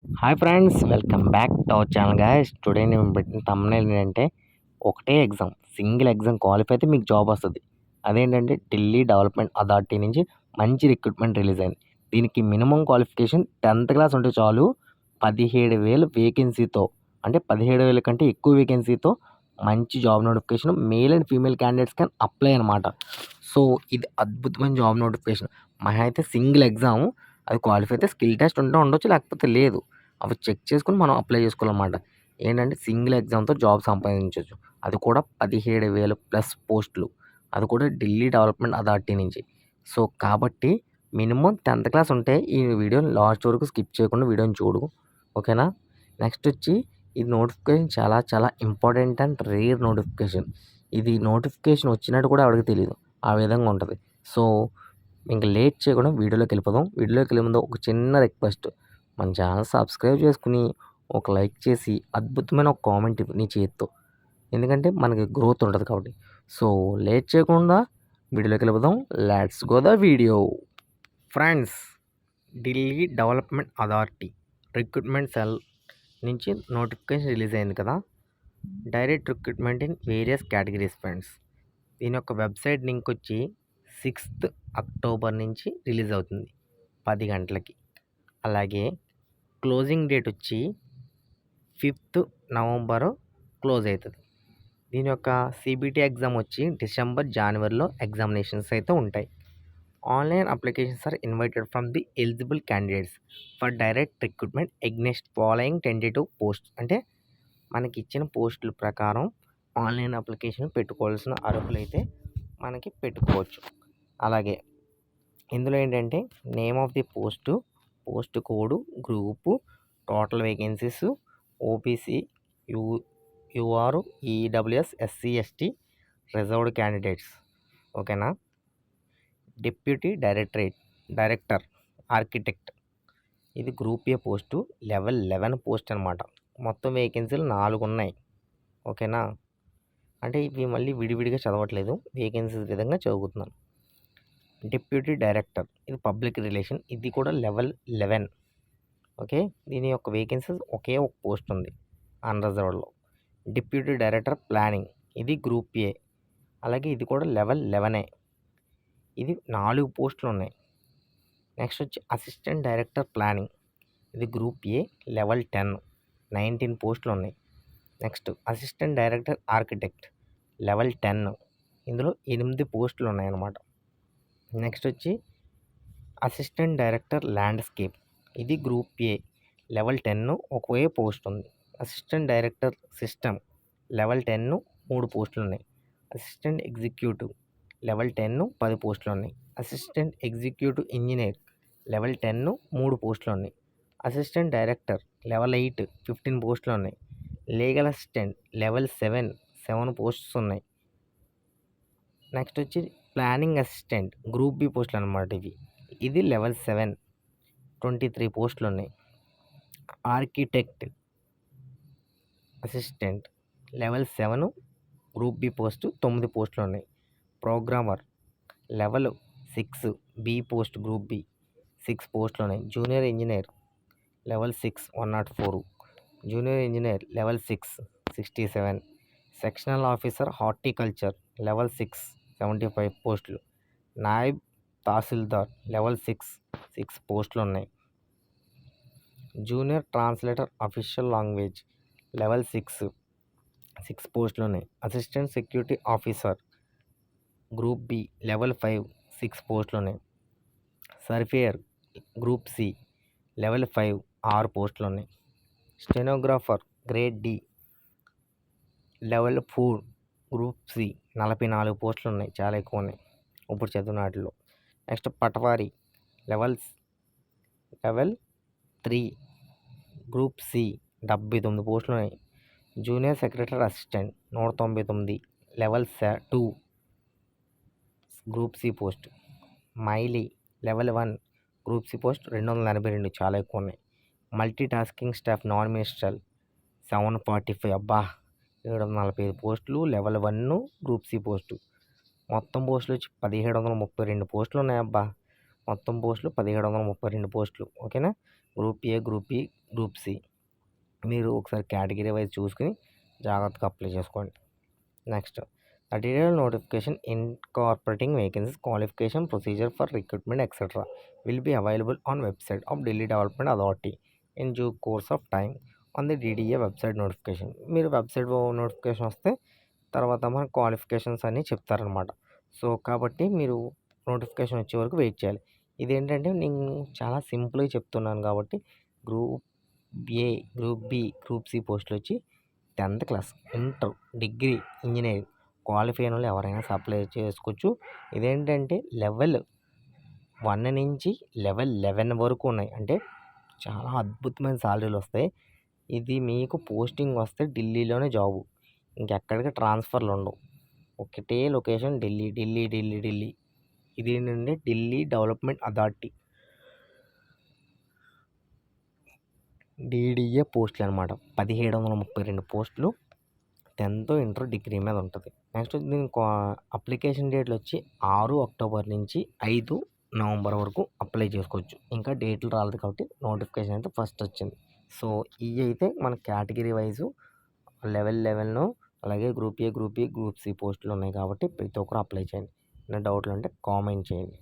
Hi friends, welcome back to our channel guys. Today నేను పెట్టిన thumbnail ఏంటంటే ఒకటే ఎగ్జామ్, సింగిల్ ఎగ్జామ్ క్వాలిఫై అయితే మీకు జాబ్ వస్తుంది. అదేంటంటే ఢిల్లీ డెవలప్మెంట్ అథారిటీ నుంచి మంచి రిక్రూట్మెంట్ రిలీజ్ అయింది. దీనికి మినిమం క్వాలిఫికేషన్ 10th క్లాస్ ఉంటే చాలు. 17,000 వేకెన్సీతో, అంటే 17,000 కంటే ఎక్కువ వేకెన్సీతో మంచి job notification. Male and female candidates can apply అనమాట. సో ఇది అద్భుతమైన జాబ్ నోటిఫికేషన్. మహా అయితే సింగిల్ ఎగ్జామ్, అది క్వాలిఫై అయితే స్కిల్ టెస్ట్ ఉంటే ఉండొచ్చు, లేకపోతే లేదు. అవి చెక్ చేసుకొని మనం అప్లై చేసుకోవాలన్నమాట. ఏంటంటే సింగిల్ ఎగ్జామ్‌తో జాబ్ సంపాదించొచ్చు. అది కూడా 17,000 ప్లస్ పోస్టులు. అది కూడా ఢిల్లీ డెవలప్మెంట్ అథారిటీ నుంచి. సో కాబట్టి మినిమమ్ 10th క్లాస్ ఉంటే ఈ వీడియోని లాస్ట్ వరకు స్కిప్ చేయకుండా వీడియోని చూడు. ఓకేనా? నెక్స్ట్ వచ్చి ఈ నోటిఫికేషన్ చాలా చాలా ఇంపార్టెంట్ అండ్ రేర్ నోటిఫికేషన్. ఇది నోటిఫికేషన్ వచ్చినట్టు కూడా ఎవరికీ తెలీదు. ఆ విధంగా ఉంటది. సో ఇంక లేట్ చేయకుండా వీడియోలోకి వెళ్ళిపోదాం. వీడియోలోకి వెళ్ళే ముందు ఒక చిన్న రిక్వెస్ట్. మన ఛానల్ సబ్స్క్రైబ్ చేసుకుని ఒక లైక్ చేసి అద్భుతమైన ఒక కామెంట్ ఇవ్వు నీ చేత్తో. ఎందుకంటే మనకి గ్రోత్ ఉంటుంది కాబట్టి. సో లేట్ చేయకుండా వీడియోలోకి వెళ్ళిపోదాం. Let's go the video. Friends, Delhi development authority recruitment cell నుంచి నోటిఫికేషన్ రిలీజ్ అయింది కదా. Direct recruitment in various categories friends. దీని యొక్క వెబ్సైట్ లింక్ వచ్చి 6th అక్టోబర్ నుంచి రిలీజ్ అవుతుంది 10 గంటలకి. అలాగే క్లోజింగ్ డేట్ వచ్చి 5th నవంబర్ క్లోజ్ అవుతుంది. దీని యొక్క సిబిటి ఎగ్జామ్ వచ్చి డిసెంబర్ జనవరిలో ఎగ్జామినేషన్స్ అయితే ఉంటాయి. Online applications are invited from the eligible candidates for direct recruitment against following tentative post. అంటే మనకి ఇచ్చిన పోస్టుల ప్రకారం ఆన్లైన్ అప్లికేషన్ పెట్టుకోవాల్సిన అర్హులు అయితే మనకి పెట్టుకోవచ్చు. అలాగే ఇందులో ఏంటంటే name of the post code, group, total vacancies, OBC, UR, EWS, SC, ST, reserved candidates. ఓకేనా? డిప్యూటీ డైరెక్టర్ ఆర్కిటెక్ట్, ఇది group A post, level 11 post అనమాట. మొత్తం వేకెన్సీలు 4 ఉన్నాయి. ఓకేనా? అంటే ఇవి మళ్ళీ విడివిడిగా చదవట్లేదు, వేకెన్సీస్ విధంగా చదువుతున్నాను. డిప్యూటీ డైరెక్టర్, ఇది పబ్లిక్ రిలేషన్, ఇది కూడా లెవెల్ 11. ఓకే, దీని యొక్క వేకెన్సీస్ ఒకే ఒక పోస్ట్ ఉంది అన్రిజర్వ్డ్లో. డిప్యూటీ డైరెక్టర్ ప్లానింగ్, ఇది గ్రూప్ ఏ, అలాగే ఇది కూడా లెవెల్ 11. ఇది 4 పోస్టులు ఉన్నాయి. నెక్స్ట్ వచ్చి అసిస్టెంట్ డైరెక్టర్ ప్లానింగ్, ఇది గ్రూప్ ఏ, లెవెల్ 10, 19 పోస్టులు ఉన్నాయి. Next assistant director architect, level 10, ఇందులో 8 పోస్టులు ఉన్నాయన్నమాట. నెక్స్ట్ వచ్చి అసిస్టెంట్ డైరెక్టర్ ల్యాండ్స్కేప్, ఇది గ్రూప్ ఏ, లెవెల్ 10, ఒకే పోస్ట్ ఉంది. అసిస్టెంట్ డైరెక్టర్ సిస్టమ్, లెవెల్ 10, 3 పోస్టులు ఉన్నాయి. అసిస్టెంట్ ఎగ్జిక్యూటివ్, లెవెల్ 10, 10 పోస్టులు ఉన్నాయి. అసిస్టెంట్ ఎగ్జిక్యూటివ్ ఇంజనీర్, లెవెల్ 10, 3 పోస్టులు ఉన్నాయి. అసిస్టెంట్ డైరెక్టర్ లెవెల్ 8, 15 పోస్టులు ఉన్నాయి. లీగల్ అసిస్టెంట్ లెవెల్ 7 పోస్ట్స్ ఉన్నాయి. నెక్స్ట్ వచ్చి ప్లానింగ్ అసిస్టెంట్, గ్రూప్ బి పోస్టులు అనమాట ఇవి. ఇది లెవెల్ 7, 23 పోస్టులు ఉన్నాయి. Architect assistant level 7, group B post 9 పోస్టులు ఉన్నాయి. Programmer level 6, B post, group B 6 పోస్టులు ఉన్నాయి. Junior engineer level 6, 104. Junior engineer level 6, 67. Sectional officer horticulture level 6, 75 పోస్టులు. నాయబ్ తహసీల్దార్ లెవెల్ 6 పోస్టులు ఉన్నాయి. Junior translator official language level 6 పోస్టులు ఉన్నాయి. Assistant security officer group B level 5, 6 పోస్టులు ఉన్నాయి. సర్వేయర్ గ్రూప్ సి లెవెల్ 5, 6 పోస్టులు ఉన్నాయి. Stenographer grade D level 4, group C 44 పోస్టులు ఉన్నాయి, చాలా ఎక్కువ ఉన్నాయి ఇప్పుడు చదివిన వాటిలో. Next Patwari level 3, group C 79 పోస్టులు ఉన్నాయి. Junior secretary assistant 199, level 2, group C post. మైలీ లెవెల్ 1, గ్రూప్ సి పోస్ట్ 282, చాలా ఎక్కువ ఉన్నాయి. Multi tasking staff non ministerial 745, అబ్బా 745 పోస్టులు, లెవెల్ 1, గ్రూప్ సి పోస్టు. మొత్తం పోస్టులు వచ్చి 1732 పోస్టులు ఉన్నాయి. అబ్బా మొత్తం పోస్టులు 1732 పోస్టులు. ఓకేనా? Group A, group B, group C. మీరు ఒకసారి కేటగిరీ వైజ్ చూసుకుని జాగ్రత్తగా అప్లై చేసుకోండి. Next the detail notification incorporating vacancies, qualification, procedure for recruitment etcetera will be available on website of Delhi development authority in due course of time on the DDA website notification. మీరు website notification వస్తే తర్వాత మన qualifications అన్నీ చెప్తారనమాట. So కాబట్టి మీరు notification వచ్చే వరకు వెయిట్ చేయాలి. ఇదేంటంటే నేను చాలా సింపుల్గా చెప్తున్నాను కాబట్టి group A, group B, group C పోస్టులు వచ్చి 10th class, inter, degree, engineering qualify అయిన వాళ్ళు ఎవరైనా అప్లై చేసుకోవచ్చు. ఇదేంటంటే లెవెల్ 1 నుంచి లెవెల్ 11 వరకు ఉన్నాయి. అంటే చాలా అద్భుతమైన సాలరీలు వస్తాయి. ఇది మీకు పోస్టింగ్ వస్తే ఢిల్లీలోనే జాబు, ఇంకెక్కడికి ట్రాన్స్ఫర్లు ఉండవు. ఒకటే లొకేషన్ ఢిల్లీ, ఢిల్లీ, ఢిల్లీ, ఢిల్లీ. ఇది ఏంటంటే ఢిల్లీ డెవలప్మెంట్ అథారిటీ DDA పోస్టులు అనమాట. 1732 పోస్టులు 10th, ఇంటర్, డిగ్రీ మీద ఉంటుంది. నెక్స్ట్ దీని అప్లికేషన్ డేట్లు వచ్చి 6 అక్టోబర్ నుంచి 5 నవంబర్ వరకు అప్లై చేసుకోవచ్చు. ఇంకా డేట్లు రాలేదు కాబట్టి నోటిఫికేషన్ అయితే ఫస్ట్ వచ్చింది. సో ఇవి అయితే మన కేటగిరీ వైజు లెవెల్ 11 అలాగే group A, group B, group C పోస్టులు ఉన్నాయి కాబట్టి ప్రతి ఒక్కరు అప్లై చేయండి. ఏమైనా డౌట్లు ఉంటే కామెంట్ చేయండి.